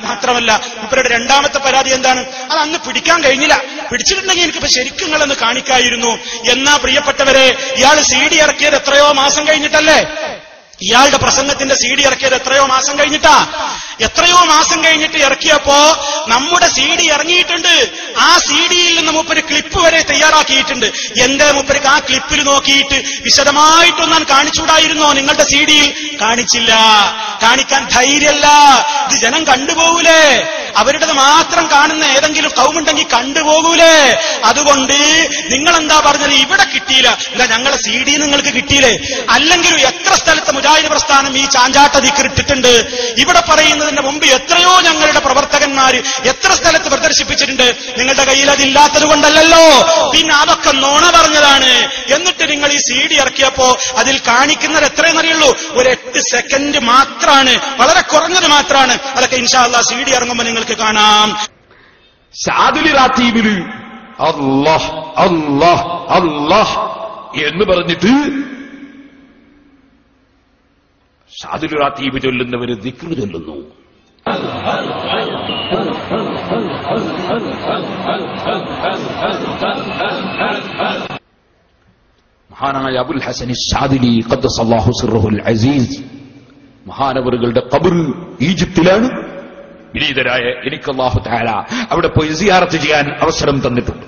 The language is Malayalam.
മാത്രമല്ല മൂപ്പരുടെ രണ്ടാമത്തെ പരാതി എന്താണ്? അത് അന്ന് പിടിക്കാൻ കഴിഞ്ഞില്ല. പിടിച്ചിട്ടുണ്ടെങ്കിൽ എനിക്കിപ്പോ ശരിക്കും നിങ്ങളെന്ന് കാണിക്കായിരുന്നു. എന്നാ പ്രിയപ്പെട്ടവരെ, ഇയാൾ CD ഇറക്കിയത് എത്രയോ മാസം കഴിഞ്ഞിട്ടല്ലേ? ഇയാളുടെ പ്രസംഗത്തിന്റെ CD ഇറക്കിയത് എത്രയോ മാസം കഴിഞ്ഞിട്ടാ? എത്രയോ മാസം കഴിഞ്ഞിട്ട് ഇറക്കിയപ്പോ നമ്മുടെ CD ഇറങ്ങിയിട്ടുണ്ട്. ആ CDയിൽ നിന്ന് മൂപ്പര് ക്ലിപ്പ് വരെ തയ്യാറാക്കിയിട്ടുണ്ട്. എന്റെ മൂപ്പർക്ക് ആ ക്ലിപ്പിൽ നോക്കിയിട്ട് വിശദമായിട്ടൊന്നാൻ കാണിച്ചുകൂടായിരുന്നോ? നിങ്ങളുടെ CDയിൽ കാണിച്ചില്ല. കാണിക്കാൻ ധൈര്യമല്ല. ഇത് ജനം കണ്ടുപോകൂലേ? അവരുടേത് മാത്രം കാണുന്ന ഏതെങ്കിലും കൗമുണ്ടെങ്കിൽ കണ്ടുപോകൂലേ? അതുകൊണ്ട് നിങ്ങൾ എന്താ പറഞ്ഞത്? ഇവിടെ കിട്ടിയില്ല. എന്താ ഞങ്ങളെ CD നിങ്ങൾക്ക് കിട്ടിയില്ലേ? അല്ലെങ്കിലും എത്ര സ്ഥലത്ത് മുജാഹിദ് പ്രസ്ഥാനം ഈ ചാഞ്ചാട്ട ദിക്ർ ഇട്ടിട്ടുണ്ട്. ഇവിടെ പറയുന്നതിന്റെ മുമ്പ് എത്രയോ ഞങ്ങളുടെ പ്രവർത്തകന്മാര് എത്ര സ്ഥലത്ത് പ്രദർശിപ്പിച്ചിട്ടുണ്ട്. നിങ്ങളുടെ കയ്യിൽ അതില്ലാത്തത് കൊണ്ടല്ലോ. പിന്നെ അതൊക്കെ നുണ പറഞ്ഞതാണ്. എന്നിട്ട് നിങ്ങൾ ഈ CD ഇറക്കിയപ്പോ അതിൽ കാണിക്കുന്നത് എത്രയെന്നറിയുള്ളൂ? ഒരു 8 സെക്കൻഡ് മാത്രമാണ്, വളരെ കുറഞ്ഞത് മാത്രമാണ്. അതൊക്കെ ഇൻഷാ അല്ലാഹ് CD ഇറങ്ങുമ്പോൾ നിങ്ങൾക്ക് കാണാം. ശാദുലി റാത്തീബില് അല്ലാഹ് അല്ലാഹ് അല്ലാഹ് എന്ന് പറഞ്ഞിട്ട് ശാദുലി റാത്തീബ് ചൊല്ലുന്നവര് ദിക്ർ ചൊല്ലുന്നു. മഹാനായ അബുൽ ഹസൻ ശാദിലി ഖദ്ദസല്ലാഹു സിർറുൽ അസീസ് മഹാനവറുകളുടെ ഖബർ ഈജിപ്തിലാണ്. വിനീതരായ എനിക്ക് അല്ലാഹു തആല അവിടെ പോയി സിയാറത്ത് ചെയ്യാൻ അവസരം തന്നിട്ടുണ്ട്.